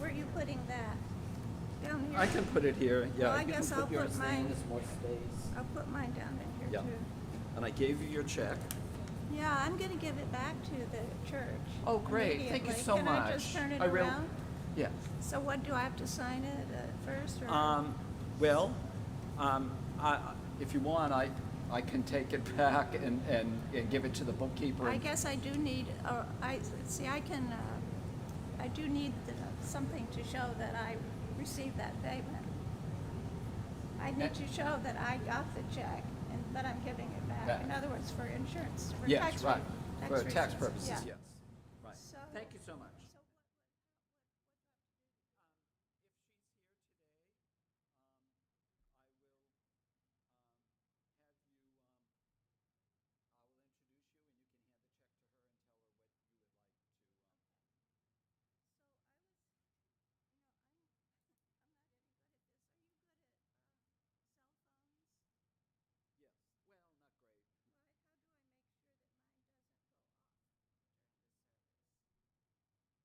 Where are you putting that? Down here? I can put it here, yeah. Well, I you can guess I'll yours put there, mine- there's more space. I'll put mine down in here Yeah. too. And I gave you your check. Yeah, I'm gonna give it back to the church. Oh, great. Thank you immediately. so Can much. I just turn it I really- around? Yeah. So what, do I have to sign it first, or? Well, if you want, I can take it back and give it to the bookkeeper. I guess I do need, I do need something to show that I received that payment. I need to show that I got the check and that I'm giving it back. Back. In other words, for insurance, for Yes, tax right. For reasons. tax purposes, Yeah. yes. Right. So- Thank you so much. So Right, how do I make sure that mine doesn't go off during the service?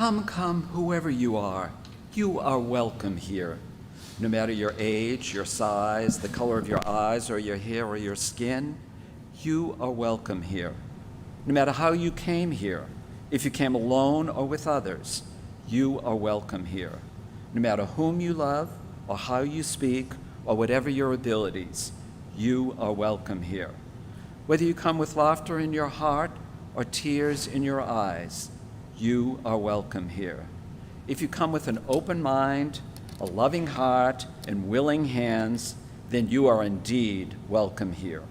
Come, whoever you are welcome here. No matter your age, your size, the color of your eyes or your hair or your skin, you are welcome here. No matter how you came here, if you came alone or with others, you are welcome here. No matter whom you love or how you speak or whatever your abilities, you are welcome here. Whether you come with laughter in your heart or tears in your eyes, you are welcome here. If you come with an open mind, a loving heart, and willing hands, then you are indeed welcome here.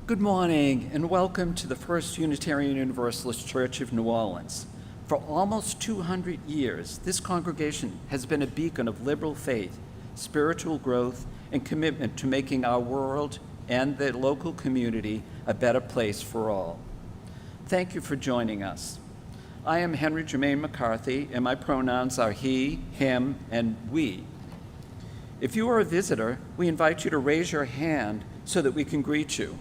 Good morning, and welcome to the First Unitarian Universalist Church of New Orleans. For almost 200 years, this congregation has been a beacon of liberal faith, spiritual growth, and commitment to making our world and the local community a better place for all. Thank you for joining us. I am Henry Jermaine McCarthy, and my pronouns are he, him, and we. If you are a visitor, we invite you to raise your hand so that we can greet you.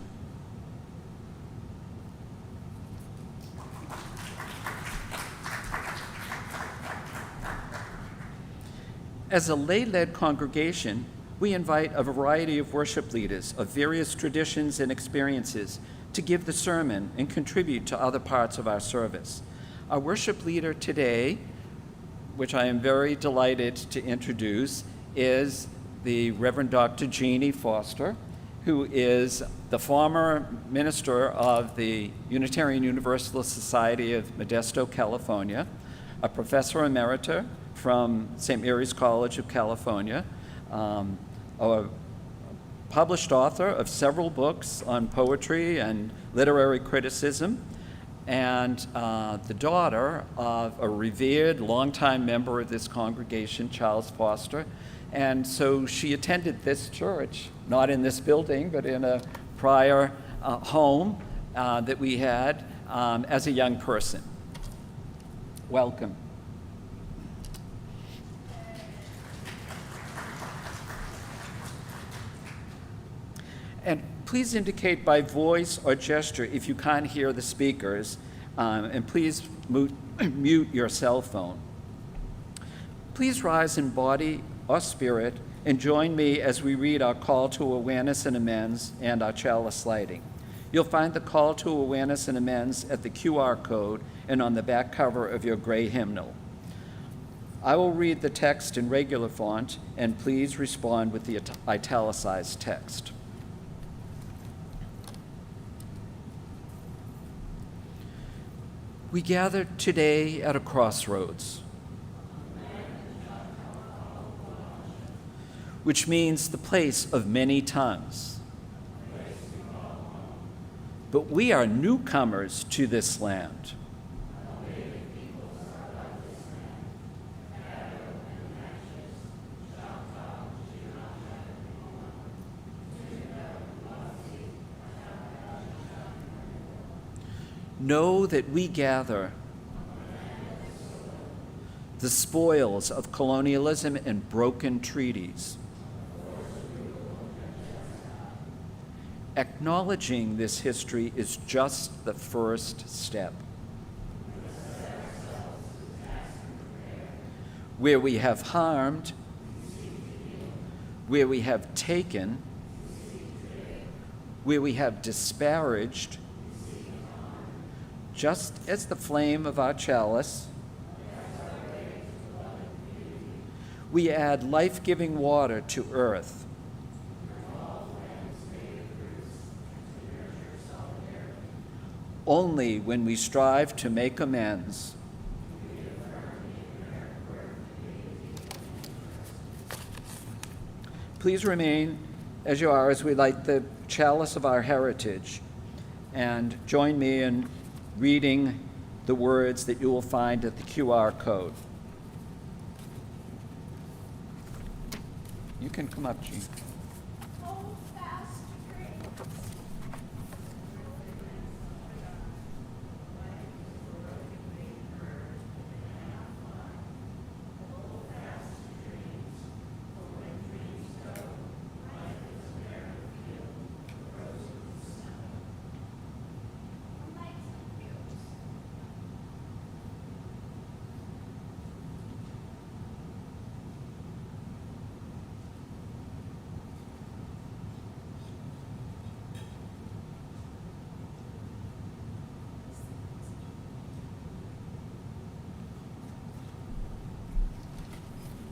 As a lay-led congregation, we invite a variety of worship leaders of various traditions and experiences to give the sermon and contribute to other parts of our service. Our worship leader today, which I am very delighted to introduce, is the Reverend Dr. Jeanne Foster, who is the former minister of the Unitarian Universalist Society of Modesto, California, a professor emerita from St. Mary's College of California, a published author of several books on poetry and literary criticism, and the daughter of a revered, longtime member of this congregation, Charles Foster. And so she attended this church, not in this building, but in a prior home that we had as a young person. Welcome. And please indicate by voice or gesture if you can't hear the speakers, and please mute your cell phone. Please rise in body or spirit and join me as we read our call to awareness and amends and our chalice lighting. You'll find the call to awareness and amends at the QR code and on the back cover of your gray hymnal. I will read the text in regular font, and please respond with the italicized text. We gather today at a crossroads, which means the place of many tongues. But we are newcomers to this land. Know that we gather the spoils of colonialism and broken treaties. Acknowledging this history is just the first step. Where we have harmed, where we have taken, where we have disparaged, just as the flame of our chalice, we add life-giving water to earth. Only when we strive to make amends, please remain as you are as we light the chalice of our heritage, and join me in reading the words that you will find at the QR code. You can come up, Jeanne. Hold fast dreams.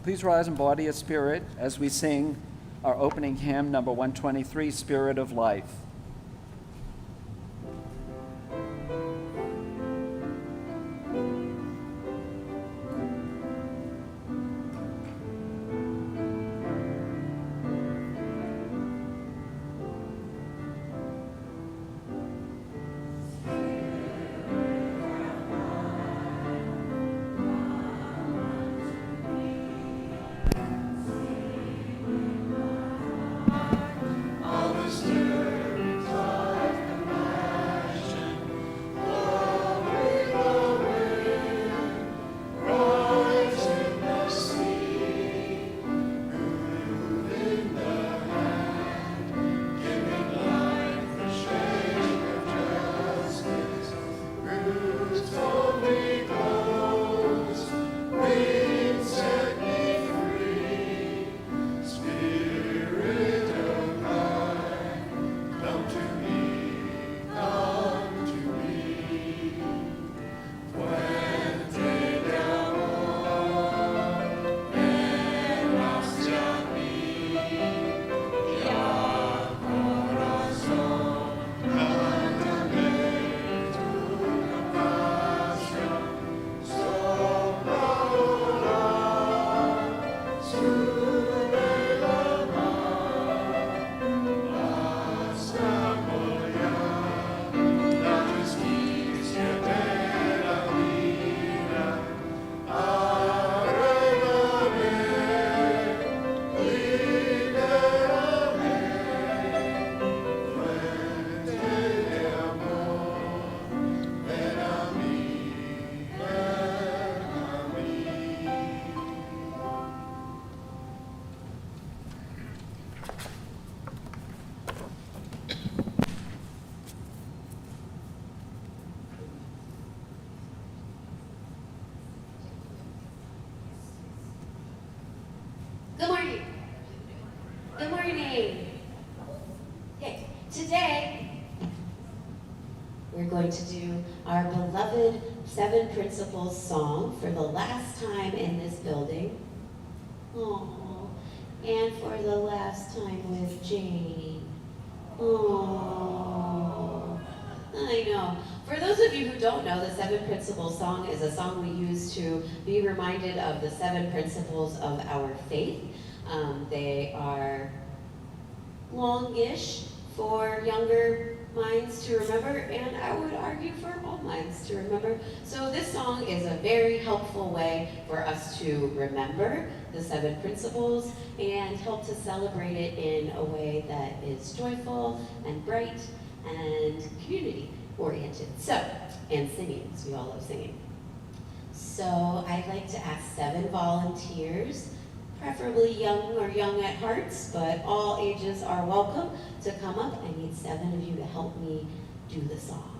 Please rise in body and spirit as we sing our opening hymn, number 123, Spirit of Life. All the stir going to do our beloved Seven Principles song for the last time in this building. Aww. And for the last time with Jane. Aww. I know. For those of you who don't know, the Seven Principles song is a song we use to be reminded of the seven principles of our faith. They are longish for younger minds to remember, and I would argue for all minds to remember. So this song is a very helpful way for us to remember the seven principles and help to celebrate it in a way that is joyful and bright and community oriented. So, and singing, because we all love singing. So I'd like to ask 7 volunteers, preferably young or young at hearts, but all ages are welcome, to come up. I need 7 of you to help me do the song.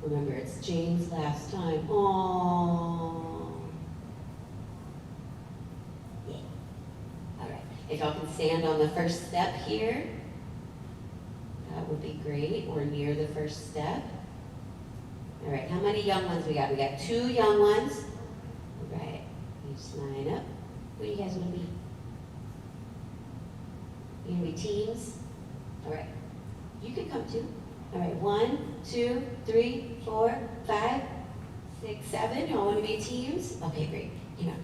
Remember, it's Jane's last time. Aww. Yeah. All right. If y'all can stand on the first step here, that would be great, or near the first step. All right, how many young ones we got? We got 2 young ones. All right, you just line up. What do you guys want to be? You gonna be teams? All right, you can come too. All right, 1, 2, 3, 4, 5, 6, 7. Y'all want to be teams? Okay, great. Hang on.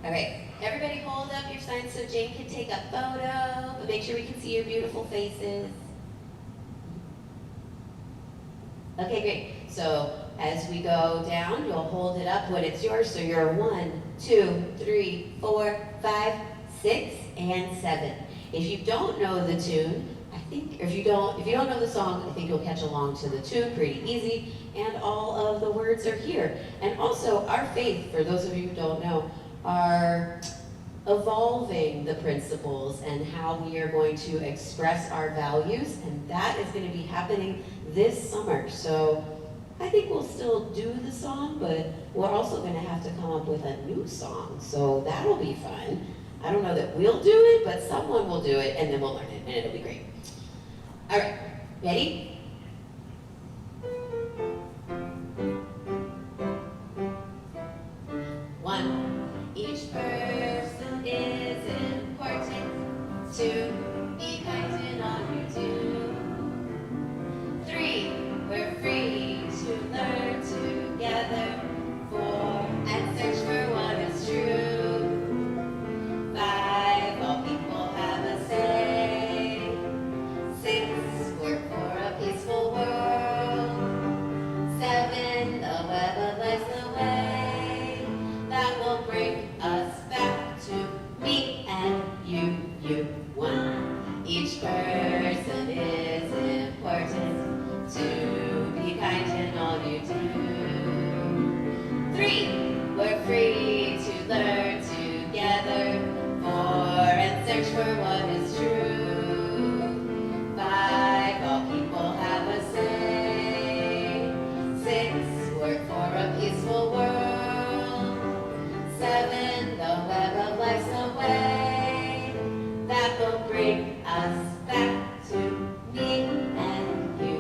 All right, everybody hold up your signs so Jane can take a photo, but make sure we can see your beautiful faces. Okay, great. So as we go down, you'll hold it up when it's yours. So you're 1, 2, 3, 4, 5, 6, and 7. If you don't know the tune, or if you don't know the song, I think you'll catch along to the tune pretty easy, and all of the words are here. And also, our faith, for those of you who don't know, are evolving the principles and how we are going to express our values, and that is going to be happening this summer. So I think we'll still do the song, but we're also going to have to come up with a new song, so that'll be fun. I don't know that we'll do it, but someone will do it, and then we'll learn it, and it'll be great. All right, ready? Each person is important. 2, be kind in all you do. 3, we're free to learn together. 4, and search for what is true. 5, all people have a say. 6, work for a peaceful world. 7, the web of life's the way that will bring us back to me and you. 1, each person is important. 2, be kind in all you do. 3, we're free to learn together. 4, and search for what is true. 5, all people have a say. 6, work for a peaceful world. 7, the web of life's the way that will bring us back to me and you.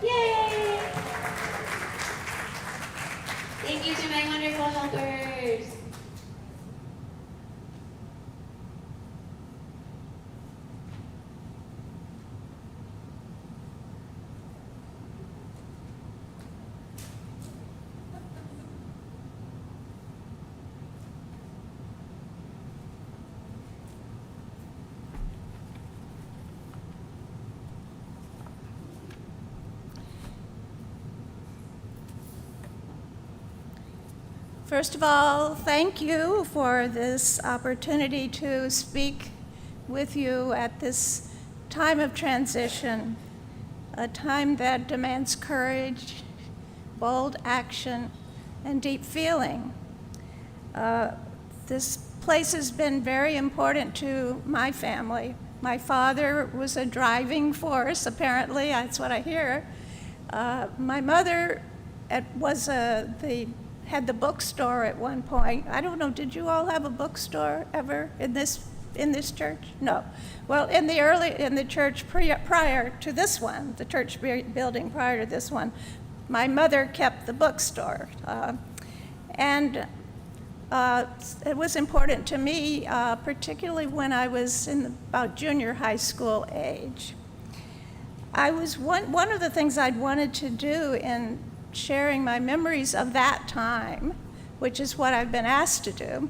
Yay! Thank you to my wonderful helpers. First of all, thank you for this opportunity to speak with you at this time of transition, a time that demands courage, bold action, and deep feeling. This place has been very important to my family. My father was a driving force, apparently, that's what I hear. My mother had the bookstore at one point. I don't know, did you all have a bookstore ever in this church? No. Well, in the church prior to this one, the church building prior to this one, my mother kept the bookstore. And it was important to me, particularly when I was in about junior high school age. One of the things I'd wanted to do in sharing my memories of that time, which is what I've been asked to do,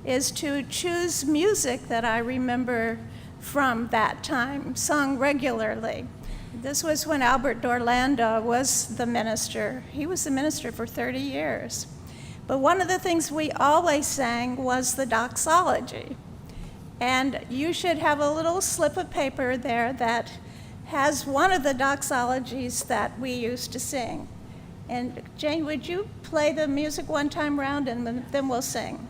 is to choose music that I remember from that time, sung regularly. This was when Albert Dorlando was the minister. He was the minister for 30 years. But one of the things we always sang was the doxology. And you should have a little slip of paper there that has one of the doxologies that we used to sing. And Jane, would you play the music one time round and then we'll sing?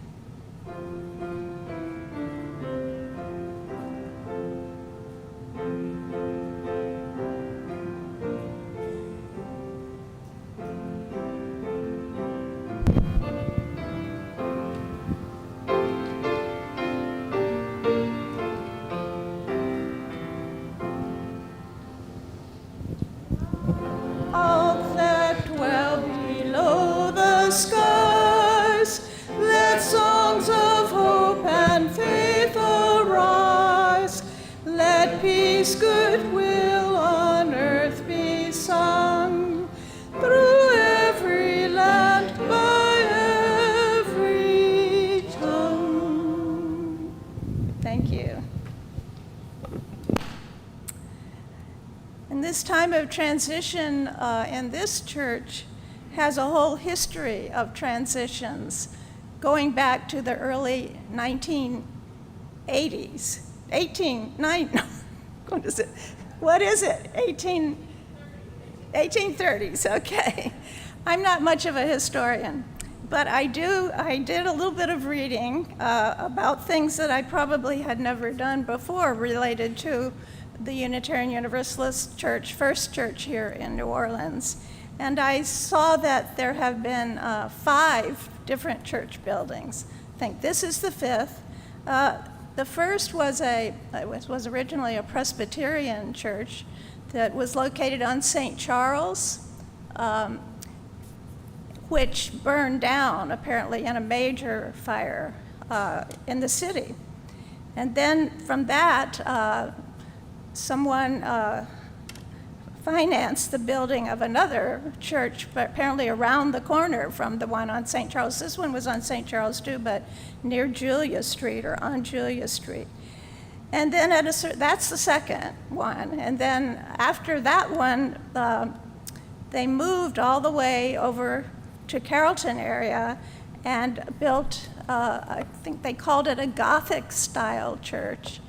This time of transition in this church has a whole history of transitions going back to the early 1980s. What is it? 1830s, okay. I'm not much of a historian, but I did a little bit of reading about things that I probably had never done before related to the Unitarian Universalist Church, First Church here in New Orleans. And I saw that there have been 5 different church buildings. I think this is the 5th. The first was originally a Presbyterian church that was located on St. Charles, which burned down apparently in a major fire in the city. And then from that, someone financed the building of another church, but apparently around the corner from the one on St. Charles. This one was on St. Charles too, but near Julia Street or on Julia Street. And then that's the second one. And then after that one, they moved all the way over to Carrollton area and built, I think they called it a Gothic style church.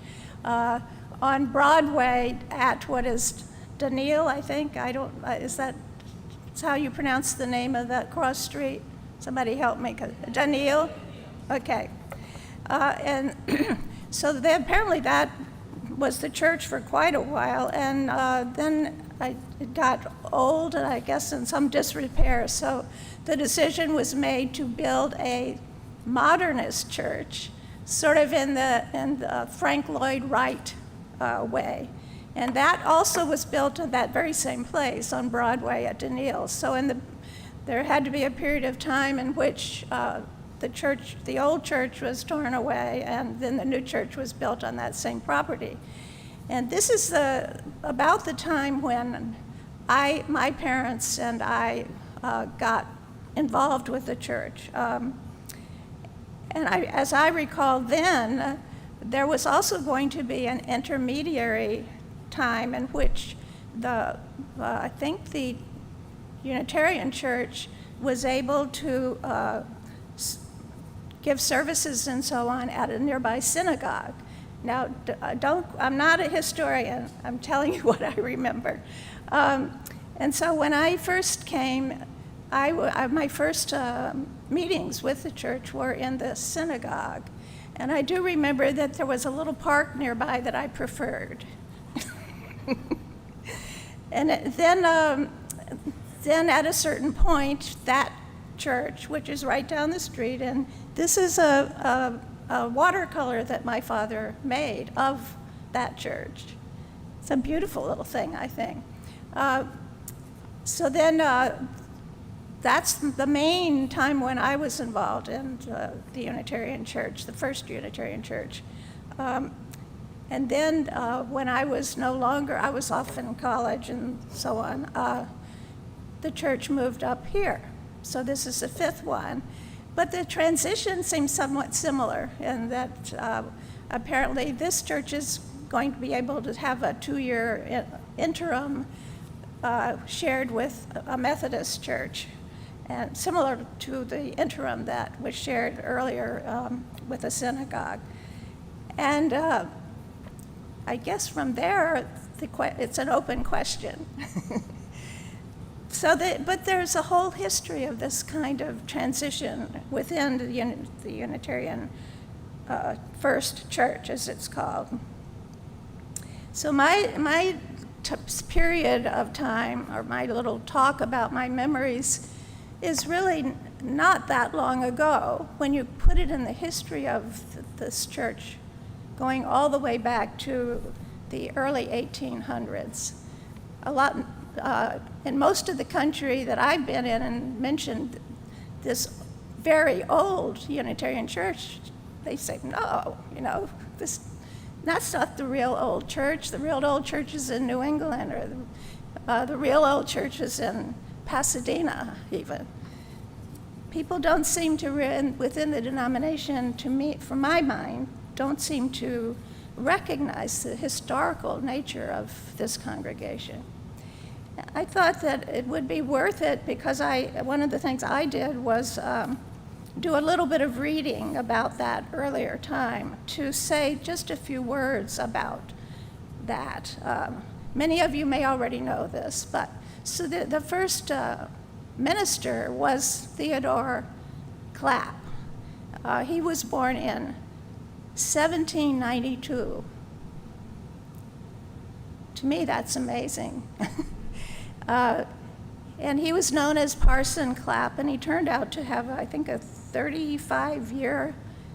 On Broadway at what is Daniel, I think. Is that how you pronounce the name of that cross street? Somebody help me. Daniel? Okay. And so apparently that was the church for quite a while. And then it got old and I guess in some disrepair. So the decision was made to build a modernist church, sort of in the Frank Lloyd Wright way. And that also was built in that very same place on Broadway at Daniel. So there had to be a period of time in which the old church was torn away and then the new church was built on that same property. And this is about the time when my parents and I got involved with the church. And as I recall then, there was also going to be an intermediary time in which I think the Unitarian Church was able to give services and so on at a nearby synagogue. Now, I'm not a historian. I'm telling you what I remember. And so when I first came, my first meetings with the church were in the synagogue. And I do remember that there was a little park nearby that I preferred. And then at a certain point, that church, which is right down the street, and this is a watercolor that my father made of that church. It's a beautiful little thing, I think. So then that's the main time when I was involved in the Unitarian Church, the first Unitarian Church. And then when I was no longer, I was off in college and so on, the church moved up here. So this is the fifth one. But the transition seems somewhat similar in that apparently this church is going to be able to have a 2-year interim shared with a Methodist church, and similar to the interim that was shared earlier with a synagogue. And I guess from there, it's an open question. But there's a whole history of this kind of transition within the Unitarian First Church, as it's called. So my period of time, or my little talk about my memories, is really not that long ago when you put it in the history of this church, going all the way back to the early 1800s. In most of the country that I've been in and mentioned this very old Unitarian church, they say, no, that's not the real old church. The real old church is in New England, or the real old church is in Pasadena, even. People don't seem to, within the denomination, to me, from my mind, don't seem to recognize the historical nature of this congregation. I thought that it would be worth it because one of the things I did was do a little bit of reading about that earlier time to say just a few words about that. Many of you may already know this, but so the first minister was Theodore Clapp. He was born in 1792. To me, that's amazing. And he was known as Parson Clapp, and he turned out to have, I think, a 35-year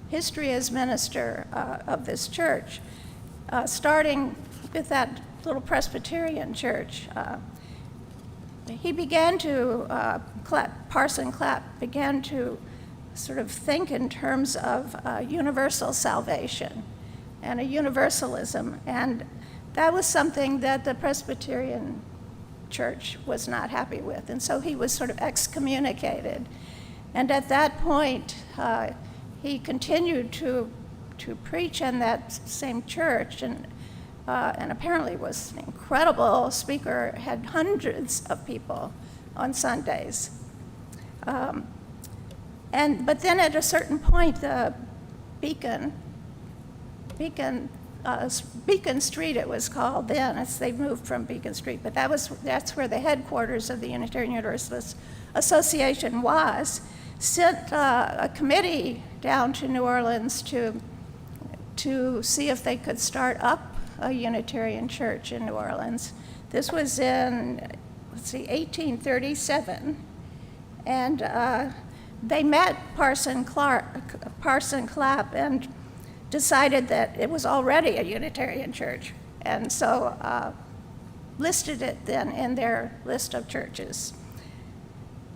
history as minister of this church, starting with that little Presbyterian church. He began to, Parson Clapp began to sort of think in terms of universal salvation and a universalism, and that was something that the Presbyterian church was not happy with, and so he was sort of excommunicated. And at that point, he continued to preach in that same church, and apparently was an incredible speaker, had hundreds of people on Sundays. But then at a certain point, the Beacon Street it was called then, as they moved from Beacon Street, but that's where the headquarters of the Unitarian Universalist Association was, sent a committee down to New Orleans to see if they could start up a Unitarian church in New Orleans. This was in, 1837, and they met Parson Clapp and decided that it was already a Unitarian church, and so listed it then in their list of churches.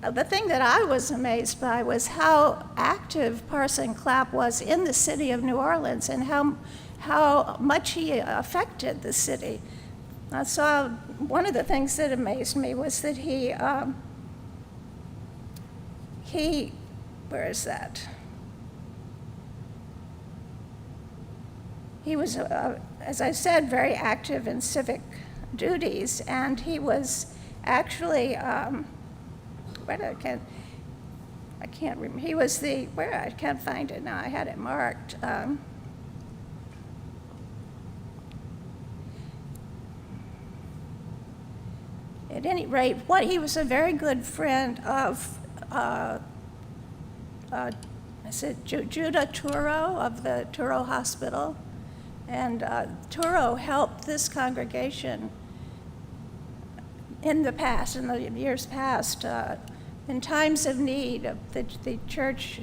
The thing that I was amazed by was how active Parson Clapp was in the city of New Orleans and how much he affected the city. So one of the things that amazed me was that he where is that? He was, as I said, very active in civic duties, and he was actually, I can't remember. He was I can't find it now. I had it marked. At any rate, he was a very good friend of Judah Turo of the Turo Hospital. And Turo helped this congregation in the past, in the years past, in times of need. The church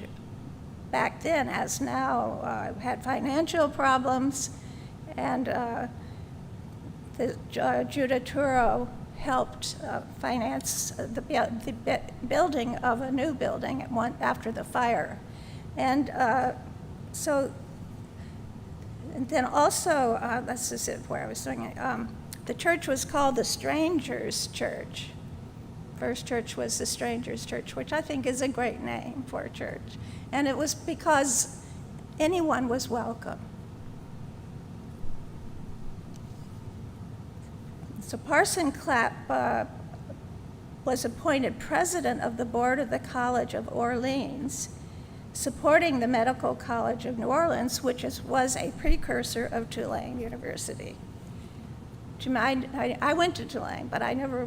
back then, as now, had financial problems, and Judah Turo helped finance the building of a new building after the fire. And and then also, this is where I was doing it. The church was called the Strangers Church. First church was the Strangers Church, which I think is a great name for a church. And it was because anyone was welcome. So Parson Clapp was appointed president of the board of the College of Orleans, supporting the Medical College of New Orleans, which was a precursor of Tulane University. I went to Tulane, but I never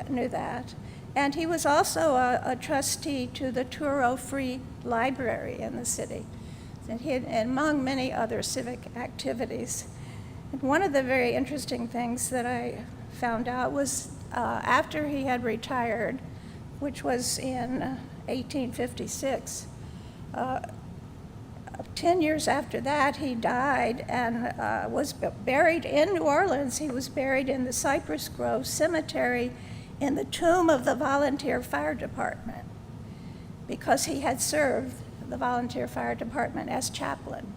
knew that. And he was also a trustee to the Turo Free Library in the city, and among many other civic activities. And one of the very interesting things that I found out was after he had retired, which was in 1856, 10 years after that, he died and was buried in New Orleans. He was buried in the Cypress Grove Cemetery in the tomb of the Volunteer Fire Department, because he had served the Volunteer Fire Department as chaplain.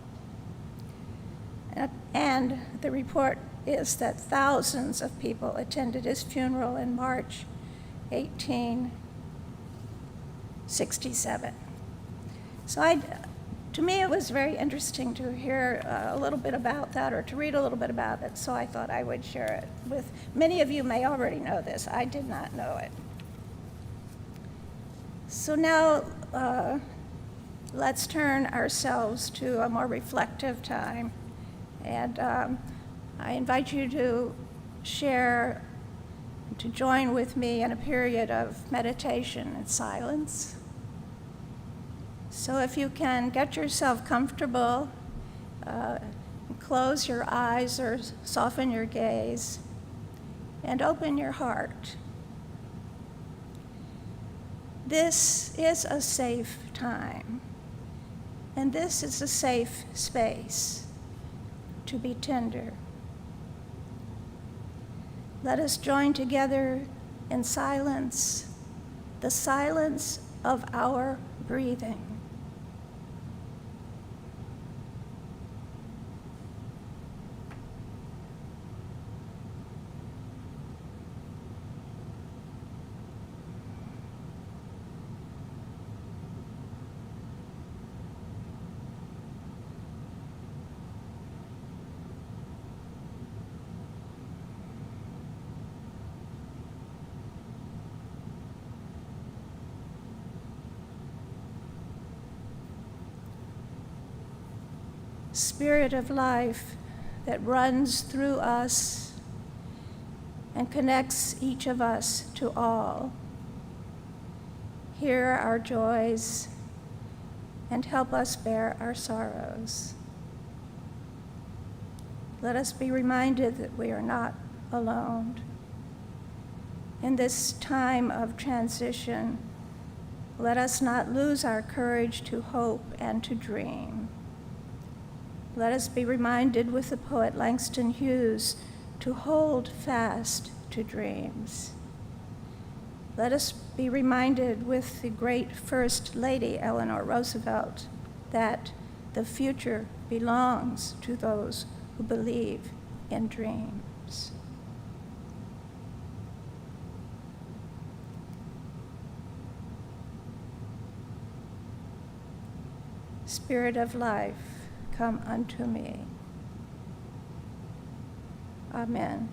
And the report is that thousands of people attended his funeral in March 1867. So to me, it was very interesting to hear a little bit about that, or to read a little bit about it, so I thought I would share it with many of you. May already know this. I did not know it. So now let's turn ourselves to a more reflective time. And I invite you to share, to join with me in a period of meditation and silence. So if you can get yourself comfortable, close your eyes or soften your gaze, and open your heart. This is a safe time, and this is a safe space to be tender. Let us join together in silence, the silence of our breathing. Spirit of life that runs through us and connects each of us to all. Hear our joys and help us bear our sorrows. Let us be reminded that we are not alone. In this time of transition, let us not lose our courage to hope and to dream. Let us be reminded with the poet Langston Hughes to hold fast to dreams. Let us be reminded with the great First Lady Eleanor Roosevelt that the future belongs to those who believe in dreams. Spirit of life, come unto me. Amen.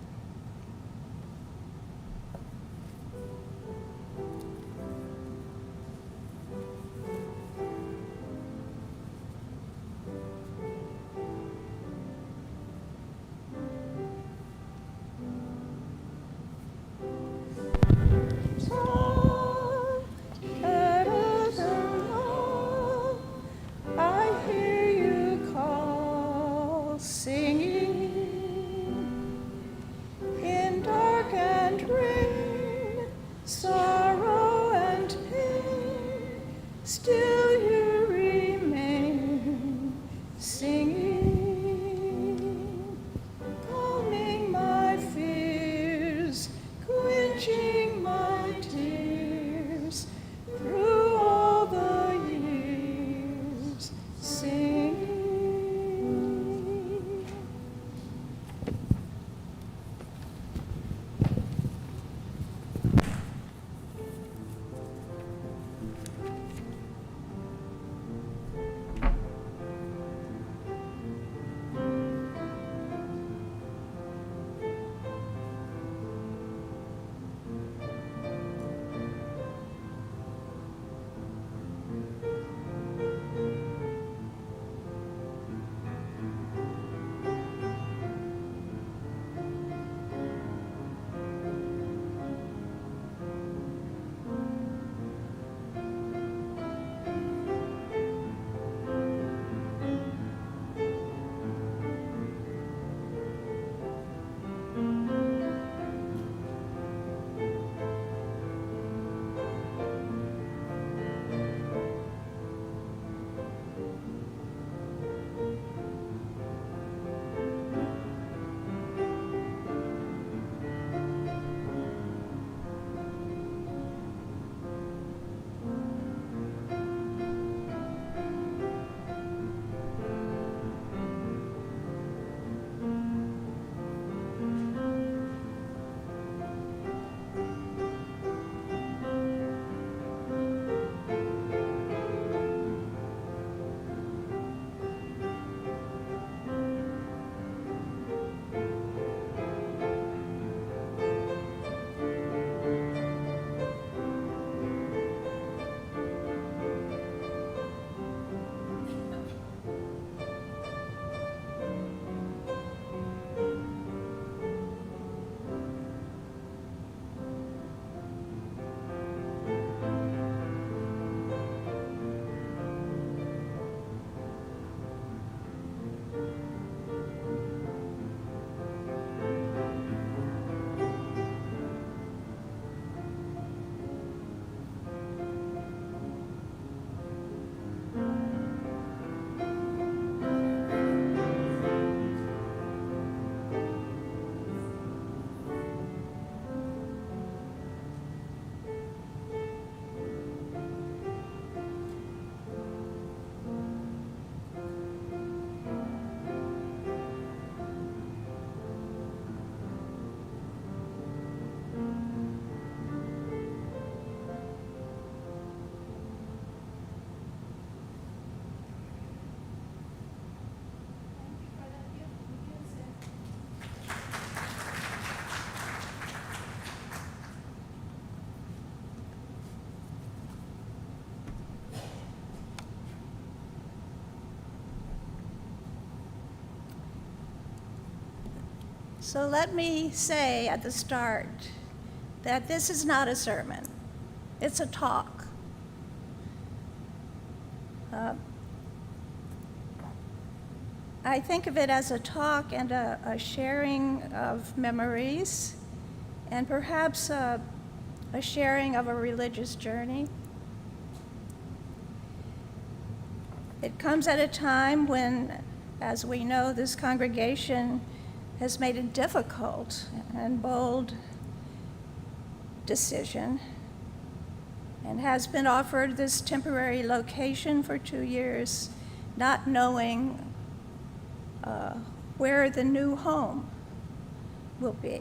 So let me say at the start that this is not a sermon. It's a talk. I think of it as a talk and a sharing of memories, and perhaps a sharing of a religious journey. It comes at a time when, as we know, this congregation has made a difficult and bold decision and has been offered this temporary location for 2 years, not knowing where the new home will be.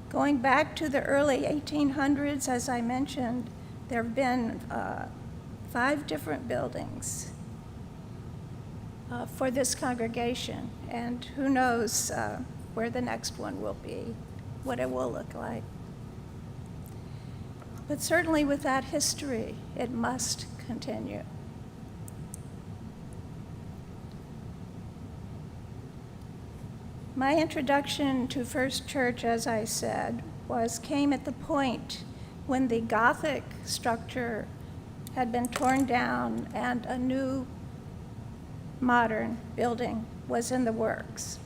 Going back to the early 1800s, as I mentioned, there have been 5 different buildings for this congregation, and who knows where the next one will be, what it will look like. But certainly with that history, it must continue. My introduction to First Church, as I said, came at the point when the Gothic structure had been torn down and a new modern building was in the works.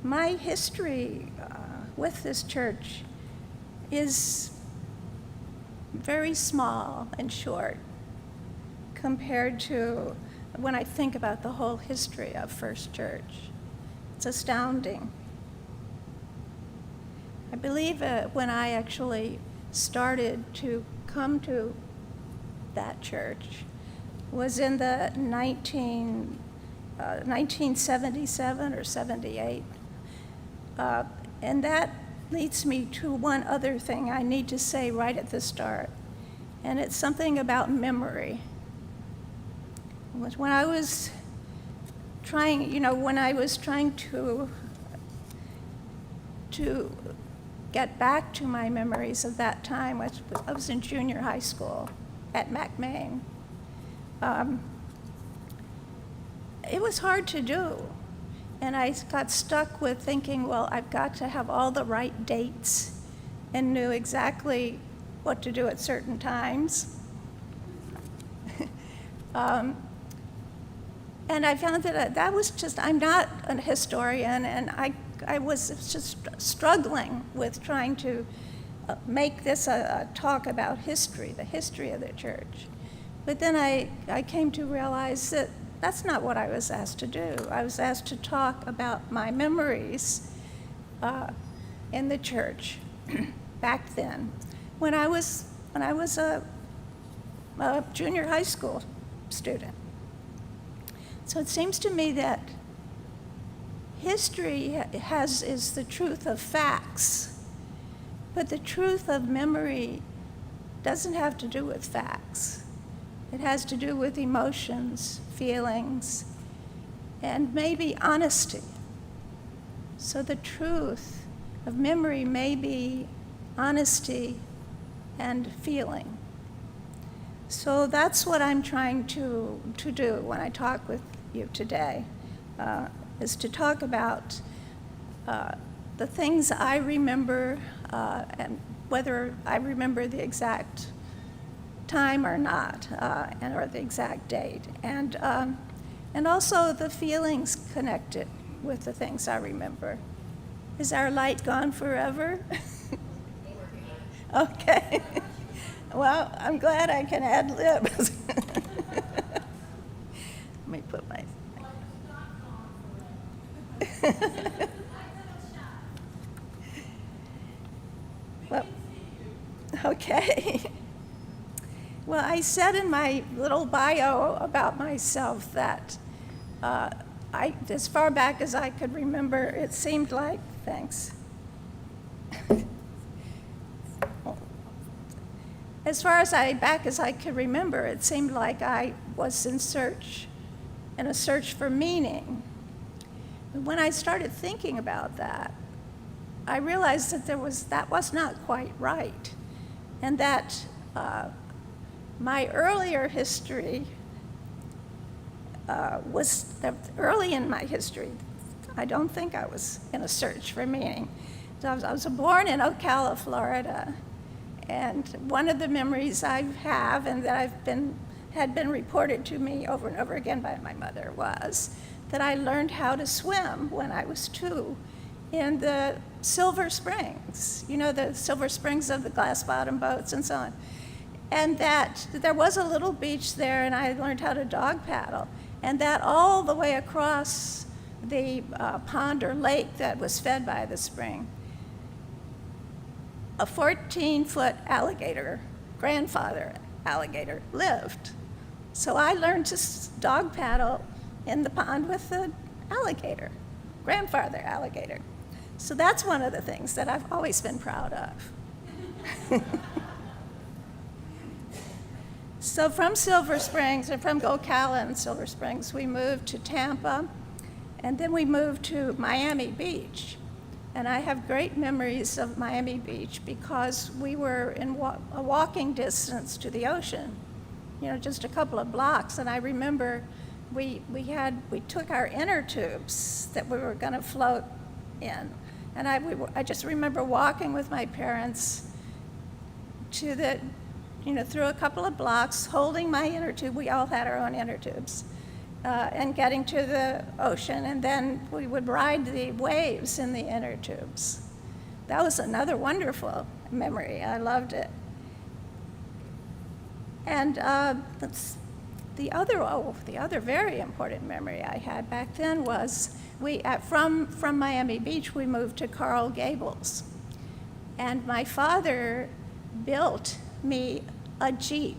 My history with this church is very small and short compared to when I think about the whole history of First Church. It's astounding. I believe when I actually started to come to that church was in the 1977 or 78. And that leads me to one other thing I need to say right at the start, and it's something about memory. When I was trying to get back to my memories of that time, I was in junior high school at McMain. It was hard to do. And I got stuck with thinking, well, I've got to have all the right dates and knew exactly what to do at certain times. And I found that I'm not a historian, and I was just struggling with trying to make this a talk about history, the history of the church. But then I came to realize that that's not what I was asked to do. I was asked to talk about my memories in the church back then, when I was a junior high school student. So it seems to me that history is the truth of facts, but the truth of memory doesn't have to do with facts. It has to do with emotions, feelings, and maybe honesty. So the truth of memory may be honesty and feeling. So that's what I'm trying to do when I talk with you today, is to talk about the things I remember and whether I remember the exact time or not, or the exact date, and also the feelings connected with the things I remember. Is our light gone forever? Okay. Well, I'm glad I can ad lib. Let me put my. Well, okay. Well, I said in my little bio about myself that as far back as I could remember, it seemed like, thanks. As far back as I could remember, it seemed like I was in a search for meaning. But when I started thinking about that, I realized that that was not quite right, and that my earlier history was early in my history. I don't think I was in a search for meaning. So I was born in Ocala, Florida, and one of the memories I have and that had been reported to me over and over again by my mother was that I learned how to swim when I was 2 in the Silver Springs, the Silver Springs of the glass bottom boats and so on. And that there was a little beach there, and I learned how to dog paddle. And that all the way across the pond or lake that was fed by the spring, a 14-foot alligator, grandfather alligator, lived. So I learned to dog paddle in the pond with the alligator, grandfather alligator. So that's one of the things that I've always been proud of. So from Silver Springs, and from Ocala and Silver Springs, we moved to Tampa, and then we moved to Miami Beach. And I have great memories of Miami Beach because we were in a walking distance to the ocean, just a couple of blocks. And I remember we took our inner tubes that we were going to float in. And I just remember walking with my parents to through a couple of blocks, holding my inner tube. We all had our own inner tubes, and getting to the ocean, and then we would ride the waves in the inner tubes. That was another wonderful memory. I loved it. And the other very important memory I had back then was from Miami Beach, we moved to Coral Gables. And my father built me a Jeep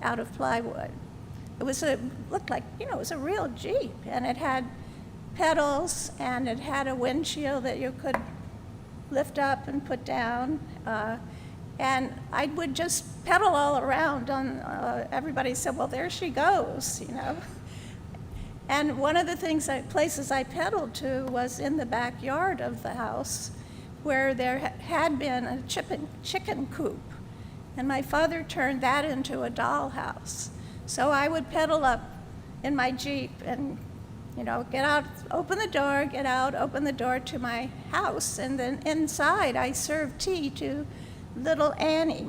out of plywood. It looked like, it was a real Jeep, and it had pedals, and it had a windshield that you could lift up and put down. And I would just pedal all around everybody said, well, there she goes, And one of the places I pedaled to was in the backyard of the house, where there had been a chicken coop. And my father turned that into a dollhouse. So I would pedal up in my Jeep and, get out, open the door, get out, open the door to my house. And then inside I served tea to little Annie,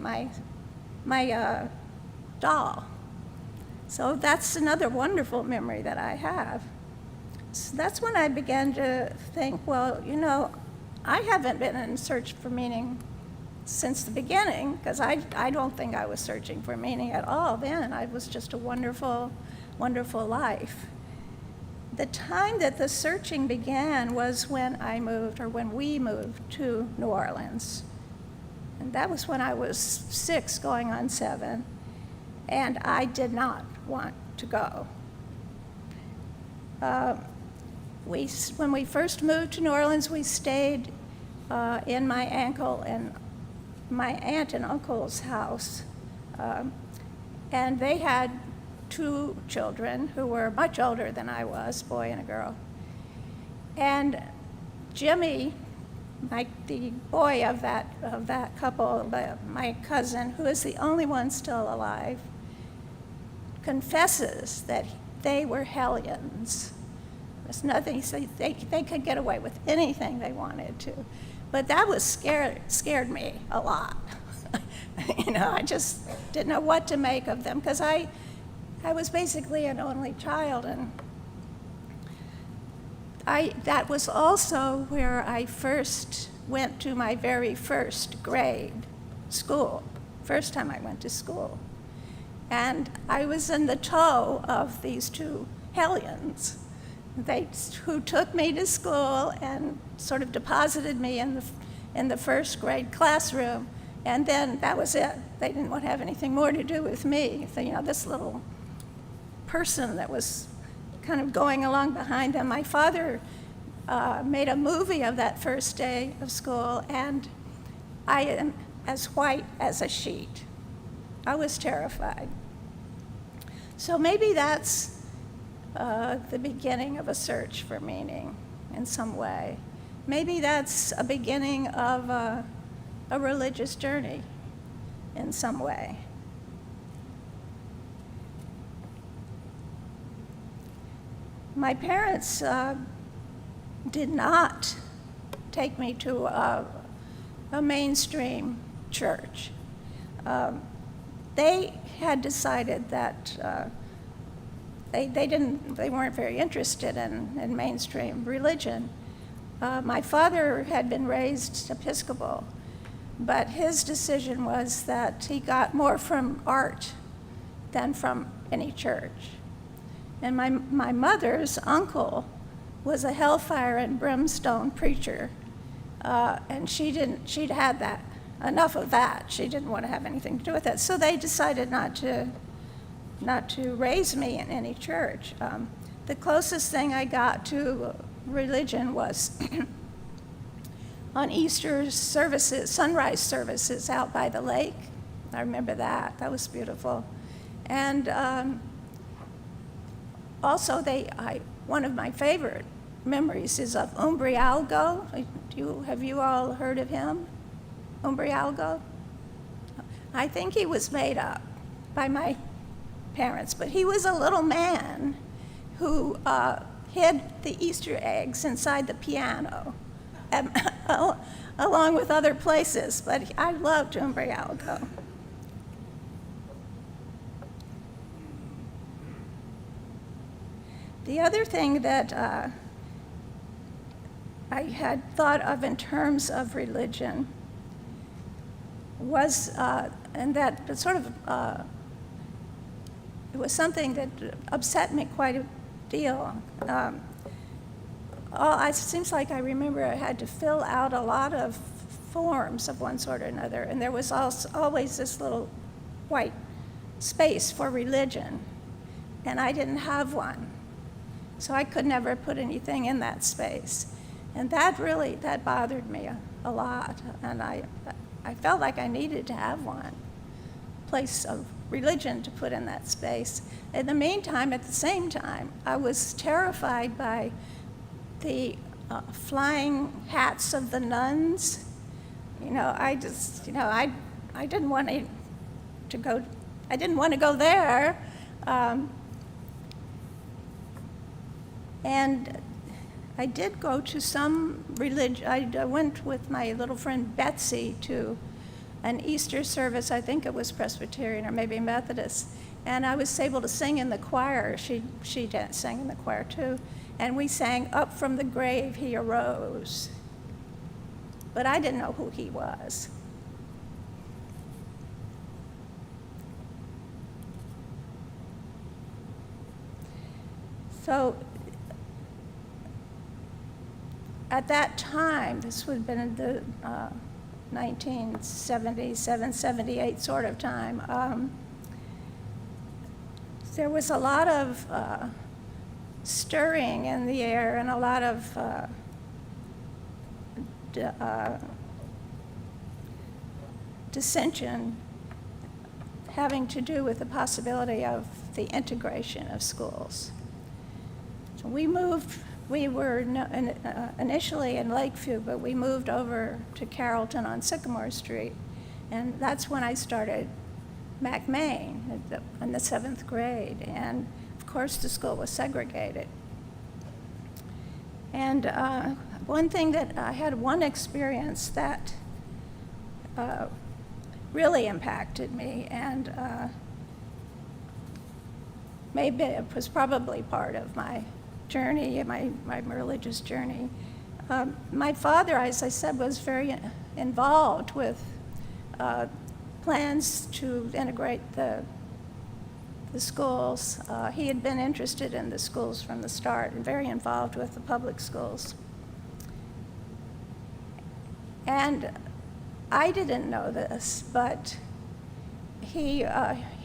my doll. So that's another wonderful memory that I have. So that's when I began to think, well, I haven't been in search for meaning since the beginning, because I don't think I was searching for meaning at all then. I was just a wonderful, wonderful life. The time that the searching began was when we moved to New Orleans. And that was when I was 6 going on 7, and I did not want to go. When we first moved to New Orleans, we stayed in my aunt and uncle's house, and they had 2 children who were much older than I was, boy and a girl. And Jimmy, the boy of that couple, my cousin, who is the only one still alive, confesses that they were hellions. There's nothing, they could get away with anything they wanted to. But that scared me a lot. I just didn't know what to make of them, because I was basically an only child, and that was also where I first went to my very first grade school, first time I went to school. And I was in the tow of these 2 hellions, who took me to school and sort of deposited me in the first grade classroom, and then that was it. They didn't want to have anything more to do with me. So, this little person that was kind of going along behind them. My father made a movie of that first day of school, and I am as white as a sheet. I was terrified. So maybe that's the beginning of a search for meaning in some way. maybe that's a beginning of a religious journey in some way. My parents did not take me to a mainstream church. They had decided that they weren't very interested in mainstream religion. My father had been raised Episcopal, but his decision was that he got more from art than from any church. And my mother's uncle was a hellfire and brimstone preacher, and she'd had that, enough of that. She didn't want to have anything to do with it. So they decided not to raise me in any church. The closest thing I got to religion was on Easter services, sunrise services out by the lake. I remember that. That was beautiful. And also, one of my favorite memories is of Umbrialgo. Have you all heard of him? Umbrialgo? I think he was made up by my parents, but he was a little man who hid the Easter eggs inside the piano, along with other places, but I loved Umbrialgo. The other thing that I had thought of in terms of religion was, and that sort of, it was something that upset me quite a deal. It seems like I remember I had to fill out a lot of forms of one sort or another, and there was always this little white space for religion, and I didn't have one. So I could never put anything in that space. And that bothered me a lot. And I felt like I needed to have one place of religion to put in that space. In the meantime, at the same time, I was terrified by the flying hats of the nuns. I didn't want to go, I didn't want to go there. And I did go to some religion. I went with my little friend Betsy to an Easter service. I think it was Presbyterian or maybe Methodist. And I was able to sing in the choir. She sang in the choir too. And we sang, "Up from the grave he arose." But I didn't know who he was. So at that time, this would have been in the 1977, 78 sort of time, there was a lot of stirring in the air and a lot of dissension having to do with the possibility of the integration of schools. So we were initially in Lakeview, but we moved over to Carrollton on Sycamore Street. And that's when I started McMain in the 7th grade. And of course, the school was segregated. And one thing that I had one experience that really impacted me, and maybe it was probably part of my journey, my religious journey. My father, as I said, was very involved with plans to integrate the schools. He had been interested in the schools from the start and very involved with the public schools. And I didn't know this, but he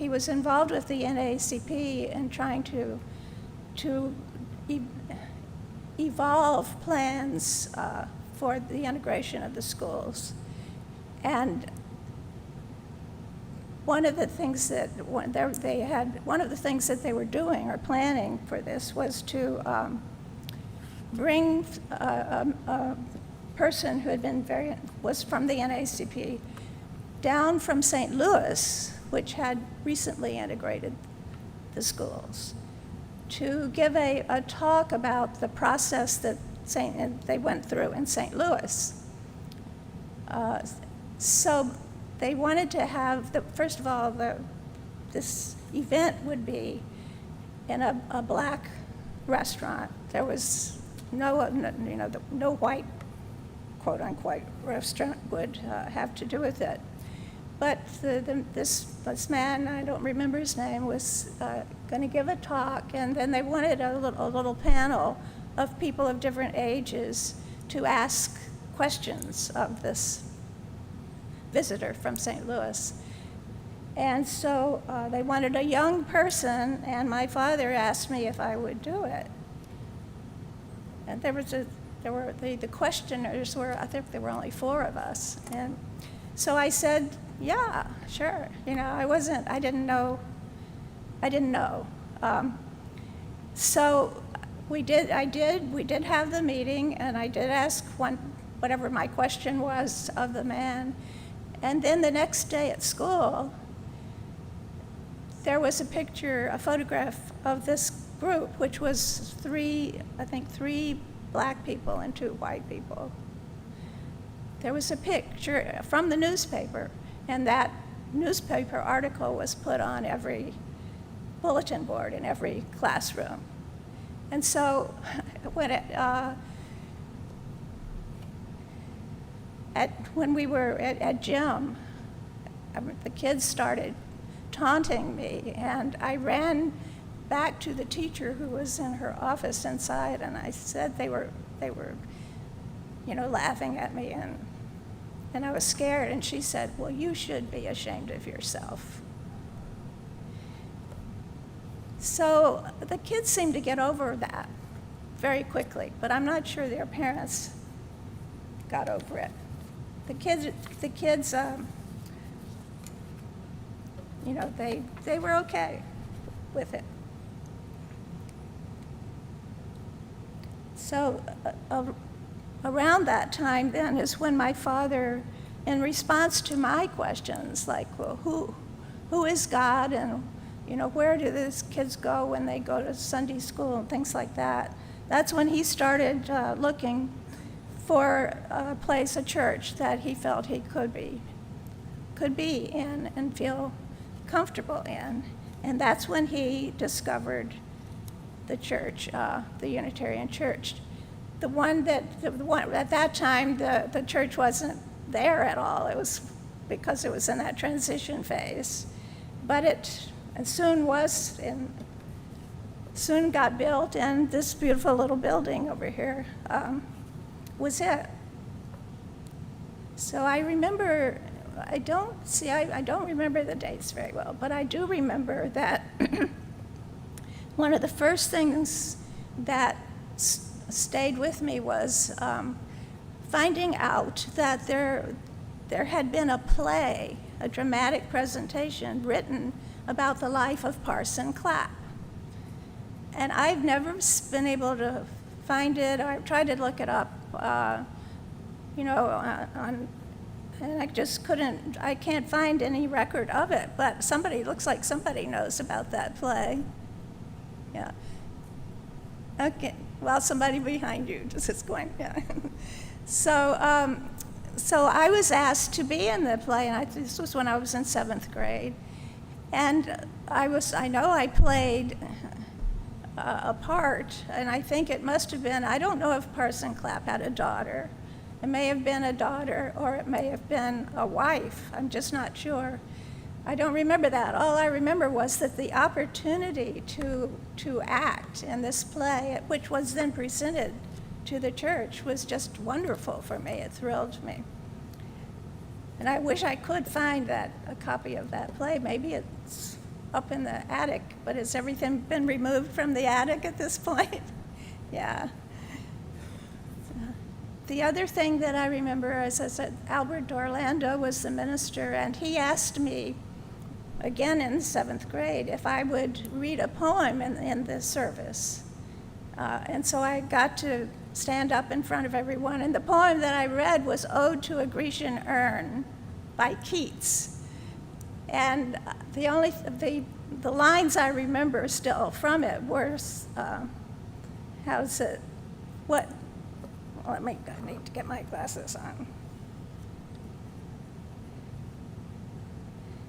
was involved with the NAACP in trying to evolve plans for the integration of the schools. And one of the things that they were doing or planning for this was to bring person who was from the NAACP down from St. Louis, which had recently integrated the schools, to give a talk about the process that they went through in St. Louis. So they wanted to have, first of all, this event would be in a black restaurant. There was no white, quote unquote, restaurant would have to do with it. But this man, I don't remember his name, was going to give a talk, and then they wanted a little panel of people of different ages to ask questions of this visitor from St. Louis. And so they wanted a young person, and my father asked me if I would do it. And the questioners were, I think there were only 4 of us. And so I said, yeah, sure. I didn't know. So we did have the meeting, and I did ask whatever my question was of the man. And then the next day at school, there was a photograph of this group, which was 3 black people and 2 white people. There was a picture from the newspaper, and that newspaper article was put on every bulletin board in every classroom. And so when we were at gym, the kids started taunting me, and I ran back to the teacher who was in her office inside, and I said they were laughing at me, and I was scared, and she said, well, you should be ashamed of yourself. So the kids seemed to get over that very quickly, but I'm not sure their parents got over it. The kids, they were okay with it. So around that time then is when my father, in response to my questions, like, well, who is God, and where do these kids go when they go to Sunday school and things like that, that's when he started looking for a place, a church that he felt he could be in and feel comfortable in. And that's when he discovered the church, the Unitarian Church. The one at that time, the church wasn't there at all. It was because it was in that transition phase. But it soon got built, and this beautiful little building over here was it. So I remember, I don't remember the dates very well, but I do remember that one of the first things that stayed with me was finding out that there had been a play, a dramatic presentation written about the life of Parson Clapp. And I've never been able to find it. I've tried to look it up, and I just couldn't, I can't find any record of it, but looks like somebody knows about that play. Yeah. Okay, well, somebody behind you just is going, yeah. So I was asked to be in the play, and this was when I was in 7th grade. And I know I played a part, and I think it must have been, I don't know if Parson Clapp had a daughter. It may have been a daughter, or it may have been a wife. I'm just not sure. I don't remember that. All I remember was that the opportunity to act in this play, which was then presented to the church, was just wonderful for me. It thrilled me. And I wish I could find a copy of that play. Maybe it's up in the attic, but has everything been removed from the attic at this point? Yeah. The other thing that I remember, as I said, Albert Dorlando was the minister, and he asked me, again in 7th grade, if I would read a poem in the service. And so I got to stand up in front of everyone. And the poem that I read was Ode to a Grecian Urn by Keats. And the lines I remember still from it were, how's it, what, I need to get my glasses on.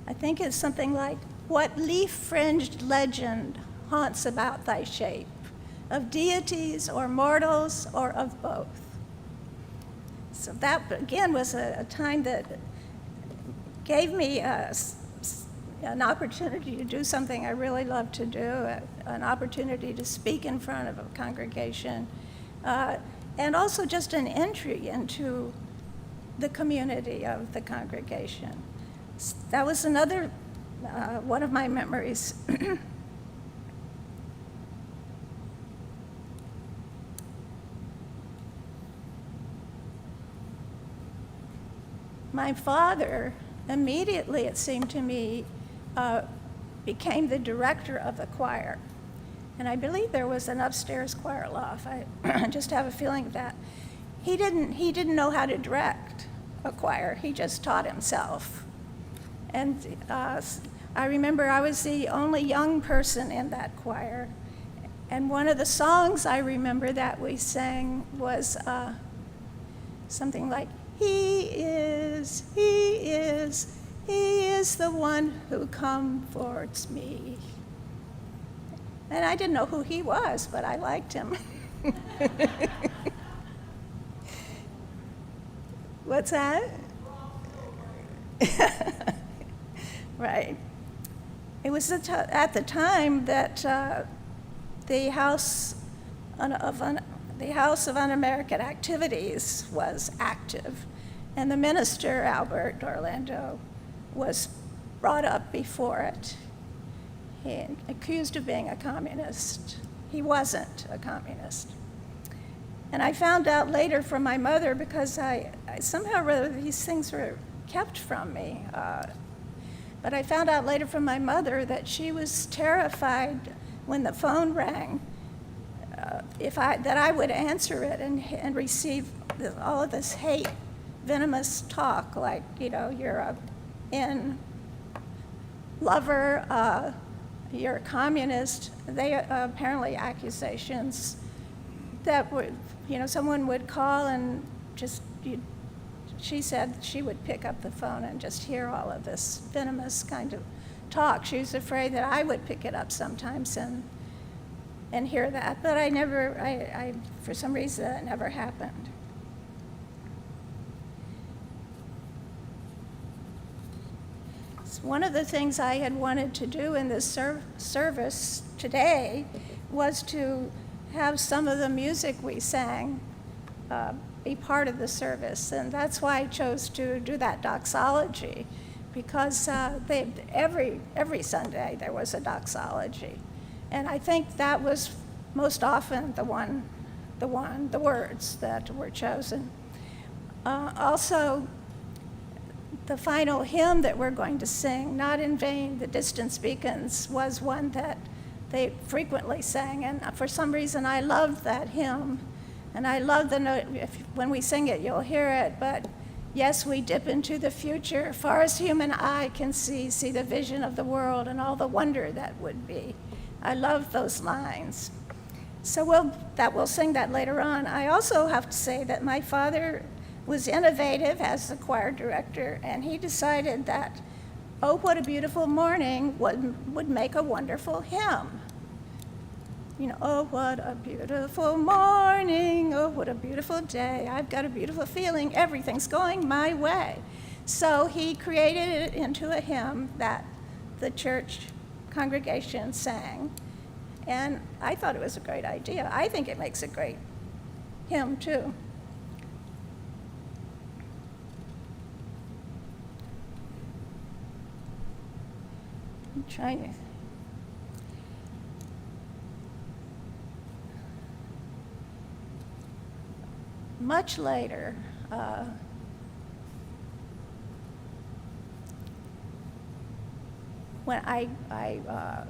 I think it's something like, what leaf-fringed legend haunts about thy shape, of deities or mortals or of both? So that, again, was a time that gave me an opportunity to do something I really love to do, an opportunity to speak in front of a congregation, and also just an entry into the community of the congregation. That was another one of my memories. My father, immediately, it seemed to me, became the director of the choir. And I believe there was an upstairs choir loft. I just have a feeling of that. He didn't know how to direct a choir. He just taught himself. And I remember I was the only young person in that choir. And one of the songs I remember that we sang was something like, He is the one who comforts me. And I didn't know who he was, but I liked him. What's that? Right. It was at the time that the House of Un-American Activities was active, and the minister, Albert Orlando, was brought up before it. He accused of being a communist. He wasn't a communist. And I found out later from my mother, because I somehow or other these things were kept from me, but I found out later from my mother that she was terrified when the phone rang, that I would answer it and receive all of this hate, venomous talk, like, you're a lover, you're a communist. They apparently accusations that would, someone would call and she said she would pick up the phone and just hear all of this venomous kind of talk. She was afraid that I would pick it up sometimes and hear that, but I for some reason, that never happened. One of the things I had wanted to do in this service today was to have some of the music we sang be part of the service, and that's why I chose to do that doxology, because every Sunday there was a doxology, and I think that was most often the words that were chosen. Also, the final hymn that we're going to sing, Not in Vain, the Distant Beacons, was one that they frequently sang, and for some reason I loved that hymn. And I love the note, when we sing it, you'll hear it, but yes, we dip into the future, far as human eye can see the vision of the world and all the wonder that would be. I love those lines. So we'll sing that later on. I also have to say that my father was innovative as the choir director, and he decided that, Oh, What a Beautiful Morning would make a wonderful hymn. Oh, what a beautiful morning, oh, what a beautiful day, I've got a beautiful feeling, everything's going my way. So he created it into a hymn that the church congregation sang, and I thought it was a great idea. I think it makes a great hymn, too. I'm trying to... Much later, when I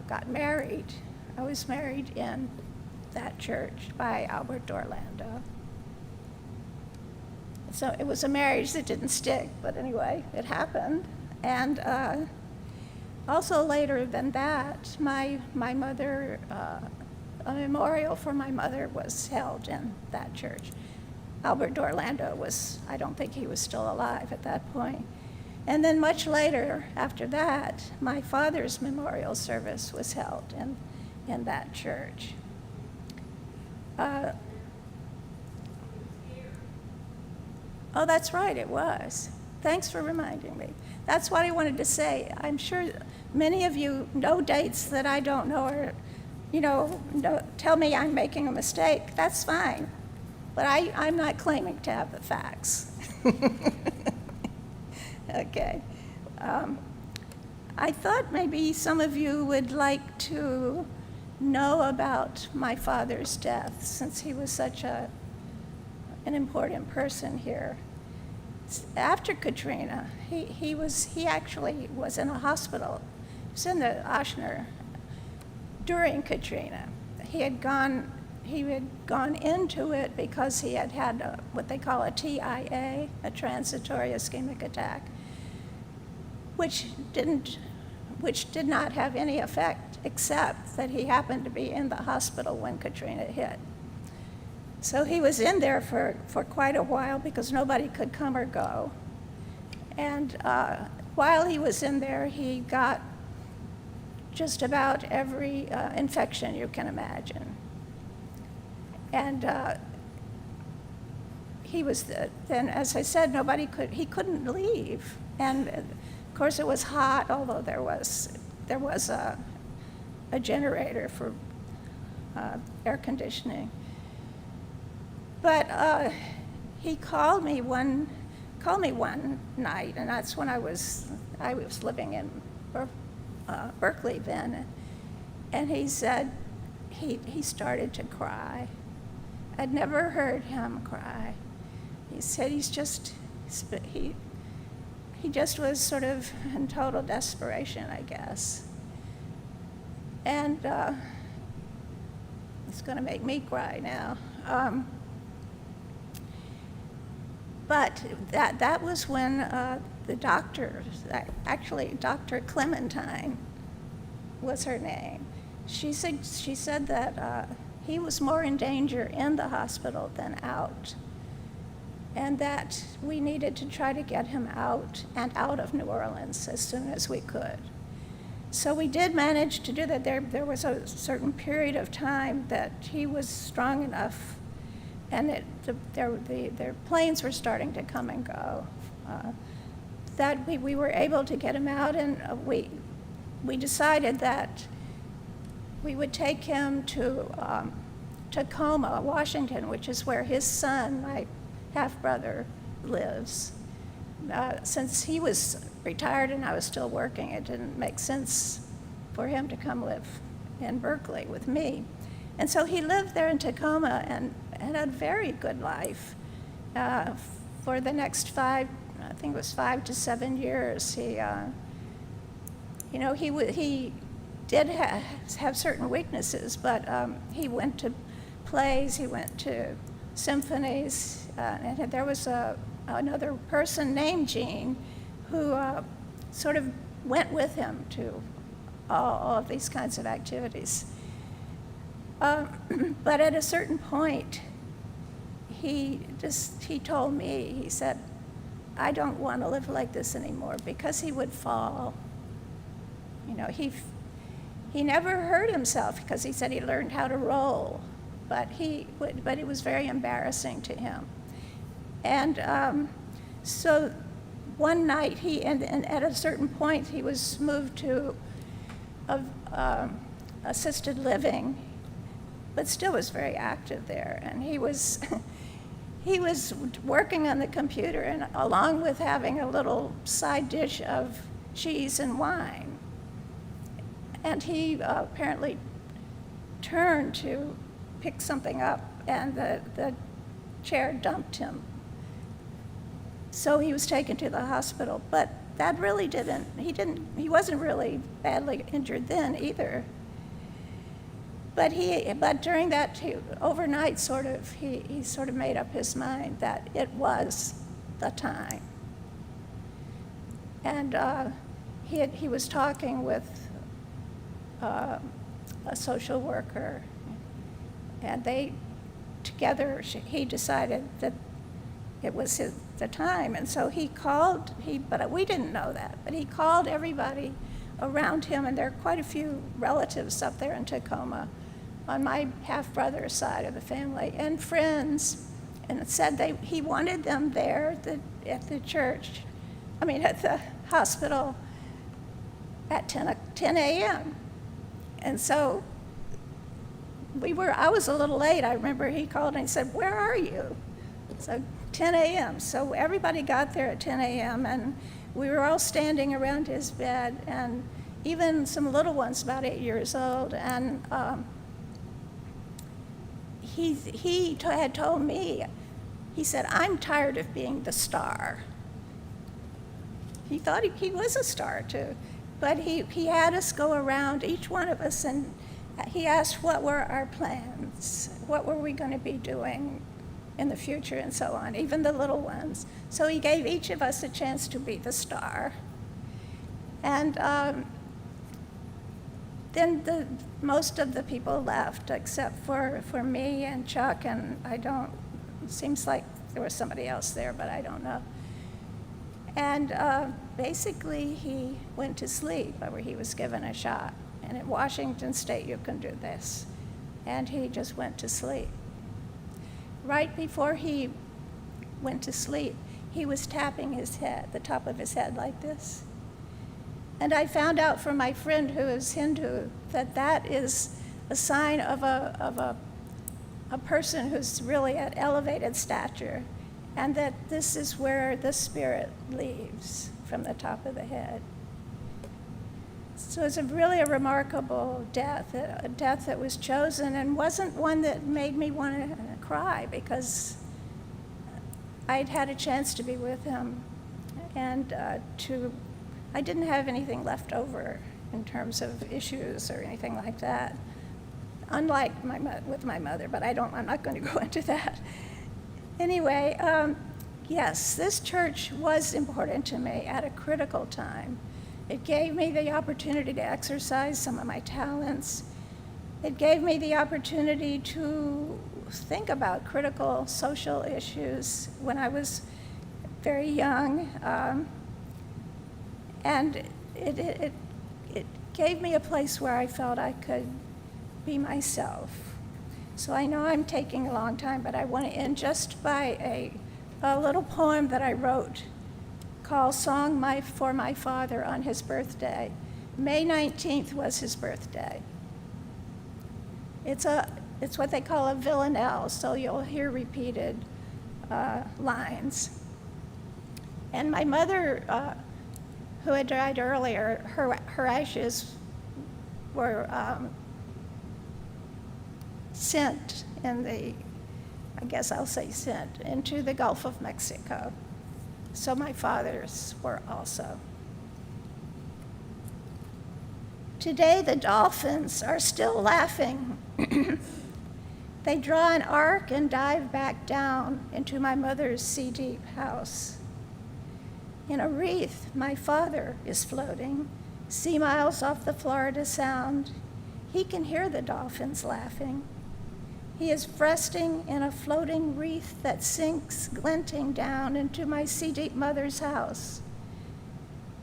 got married, I was married in that church by Albert Orlando. So it was a marriage that didn't stick, but anyway, it happened. And also later than that, my mother, a memorial for my mother was held in that church. Albert D'Orlando was, I don't think he was still alive at that point. And then much later, after that, my father's memorial service was held in that church. Oh, that's right, it was. Thanks for reminding me. That's what I wanted to say. I'm sure many of you know dates that I don't know, or, tell me I'm making a mistake. That's fine. But I'm not claiming to have the facts. Okay. I thought maybe some of you would like to know about my father's death, since he was such an important person here. After Katrina, he actually was in a hospital. He was in the Ochsner during Katrina. He had gone into it because he had had what they call a TIA, a transitory ischemic attack, which did not have any effect except that he happened to be in the hospital when Katrina hit. So he was in there for quite a while because nobody could come or go. And while he was in there, he got just about every infection you can imagine. And he was then, as I said, he couldn't leave. And of course it was hot, although there was a generator for air conditioning. But he called me one night, and that's when I was living in Berkeley then, and he said he started to cry. I'd never heard him cry. He said he just was sort of in total desperation, I guess. And it's going to make me cry now. But that was when the doctor, actually Dr. Clementine was her name. She said that he was more in danger in the hospital than out, and that we needed to try to get him out of New Orleans as soon as we could. So we did manage to do that. There was a certain period of time that he was strong enough, and their planes were starting to come and go, that we were able to get him out, and we decided that we would take him to Tacoma, Washington, which is where his son, my half-brother, lives. Since he was retired and I was still working, it didn't make sense for him to come live in Berkeley with me. And so he lived there in Tacoma and had a very good life for the next 5 to 7 years. He did have certain weaknesses, but he went to plays, he went to symphonies, and there was another person named Jeanne who sort of went with him to all of these kinds of activities. But at a certain point, he told me, he said, I don't want to live like this anymore, because he would fall. He never hurt himself because he said he learned how to roll, but it was very embarrassing to him. And so one night and at a certain point he was moved to assisted living, but still was very active there. And he was working on the computer, and along with having a little side dish of cheese and wine. And he apparently turned to pick something up, and the chair dumped him. So he was taken to the hospital, but that really he wasn't really badly injured then either. But during that overnight he sort of made up his mind that it was the time. And he was talking with a social worker, and they together, he decided that it was the time. And so he called, but we didn't know that, but he called everybody around him, and there are quite a few relatives up there in Tacoma on my half-brother's side of the family, and friends, and said he wanted them there at the church, at the hospital at 10 a.m. And so I was a little late. I remember he called and he said, "Where are you?" So 10 a.m. So everybody got there at 10 a.m. and we were all standing around his bed, and even some little ones about 8 years old. And he had told me, he said, "I'm tired of being the star." He thought he was a star too. But he had us go around, each one of us, and he asked what were our plans, what were we going to be doing in the future, and so on, even the little ones. So he gave each of us a chance to be the star. And then most of the people left, except for me and Chuck, and it seems like there was somebody else there, but I don't know. And basically, he went to sleep, or he was given a shot. And in Washington State, you can do this. And he just went to sleep. Right before he went to sleep, he was tapping his head, the top of his head like this. And I found out from my friend who is Hindu that is a sign of a person who's really at elevated stature, and that this is where the spirit leaves, from the top of the head. So it's really a remarkable death, a death that was chosen, and wasn't one that made me want to cry, because I'd had a chance to be with him, and I didn't have anything left over in terms of issues or anything like that, unlike with my mother, but I'm not going to go into that. Anyway, yes, this church was important to me at a critical time. It gave me the opportunity to exercise some of my talents. It gave me the opportunity to think about critical social issues when I was very young. And it gave me a place where I felt I could be myself. So I know I'm taking a long time, but I want to end just by a little poem that I wrote called Song for My Father on his birthday. May 19th was his birthday. It's what they call a villanelle, so you'll hear repeated lines. And my mother, who had died earlier, her ashes were sent into the Gulf of Mexico. So my father's were also. Today the dolphins are still laughing. They draw an arc and dive back down into my mother's sea-deep house. In a wreath, my father is floating, sea miles off the Florida Sound. He can hear the dolphins laughing. He is resting in a floating wreath that sinks, glinting down into my sea-deep mother's house.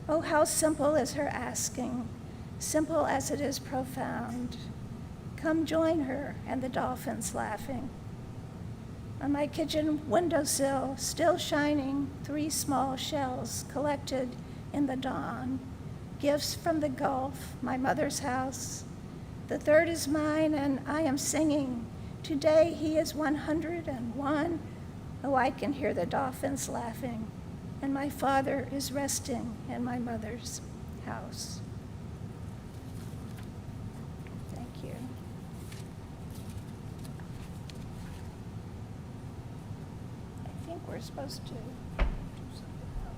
Oh, how simple is her asking, simple as it is profound. Come join her and the dolphins laughing. On my kitchen windowsill, still shining, 3 small shells collected in the dawn. Gifts from the Gulf, my mother's house. The 3rd is mine, and I am singing. Today he is 101. Oh, I can hear the dolphins laughing. And my father is resting in my mother's house. Thank you. I think we're supposed to do something else.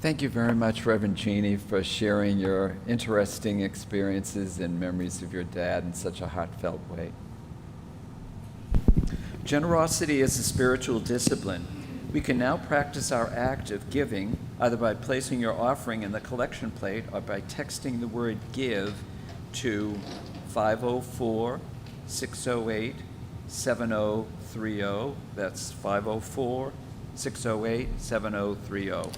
Thank you very much, Reverend Jeanne, for sharing your interesting experiences and memories of your dad in such a heartfelt way. Generosity is a spiritual discipline. We can now practice our act of giving either by placing your offering in the collection plate or by texting the word GIVE to 504-608-7030. That's 504-608-7030.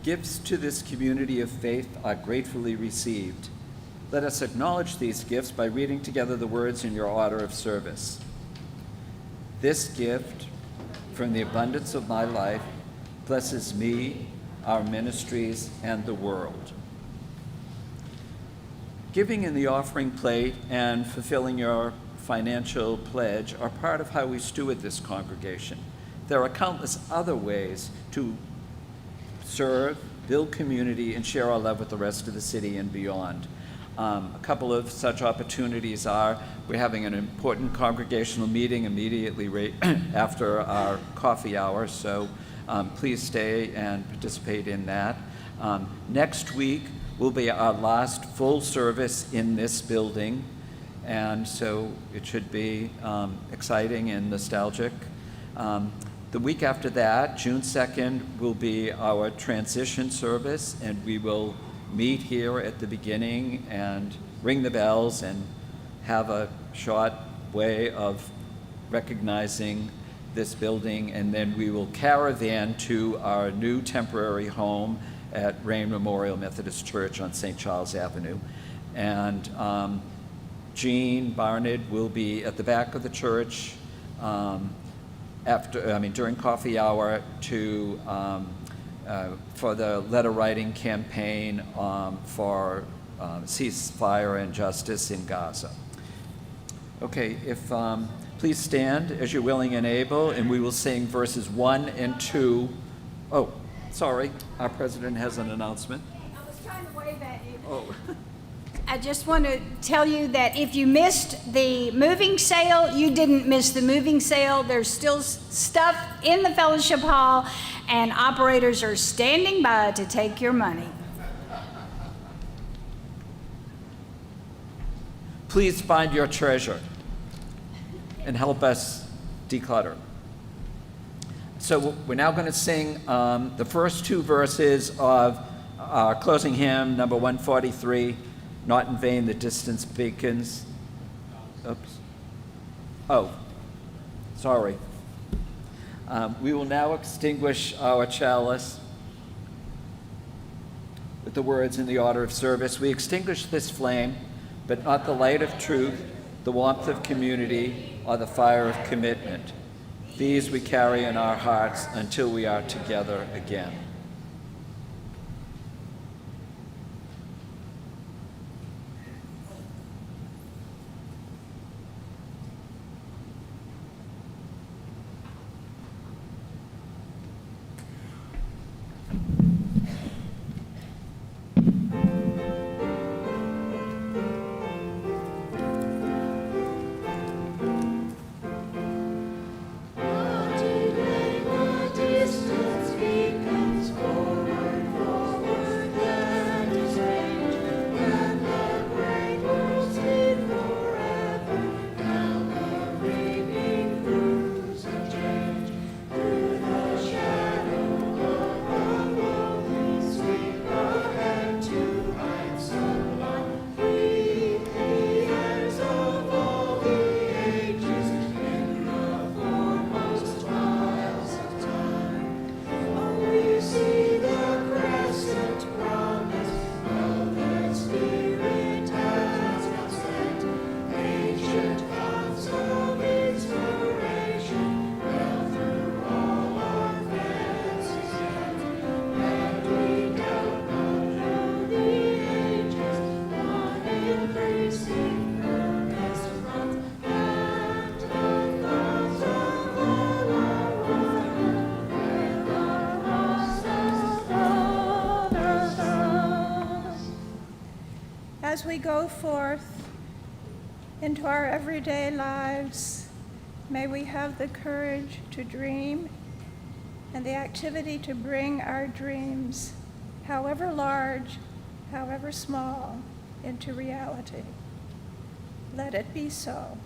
Gifts to this community of faith are gratefully received. Let us acknowledge these gifts by reading together the words in your order of service. This gift from the abundance of my life blesses me, our ministries, and the world. Giving in the offering plate and fulfilling your financial pledge are part of how we steward this congregation. There are countless other ways to serve, build community, and share our love with the rest of the city and beyond. A couple of such opportunities are, we're having an important congregational meeting immediately right after our coffee hour, so please stay and participate in that. Next week will be our last full service in this building, and so it should be exciting and nostalgic. The week after that, June 2nd, will be our transition service, and we will meet here at the beginning and ring the bells and have a short way of recognizing this building, and then we will caravan to our new temporary home at Rain Memorial Methodist Church on St. Charles Avenue. And Jean Barnard will be at the back of the church during coffee hour for the letter writing campaign for ceasefire and justice in Gaza. Okay, if please stand as you're willing and able, and we will sing verses 1 and 2. Oh, sorry, our president has an announcement. I was trying to wave at you. Oh. I just want to tell you that if you missed the moving sale, you didn't miss the moving sale. There's still stuff in the fellowship hall, and operators are standing by to take your money. Please find your treasure and help us declutter. So we're now going to sing the first 2 verses of our closing hymn, number 143, Not in Vain the Distance Beacons. Oops. Oh, sorry. We will now extinguish our chalice with the words in the order of service. We extinguish this flame, but not the light of truth, the warmth of community, or the fire of commitment. These we carry in our hearts until we are together again. As we go forth into our everyday lives, may we have the courage to dream and the activity to bring our dreams, however large, however small, into reality. Let it be so.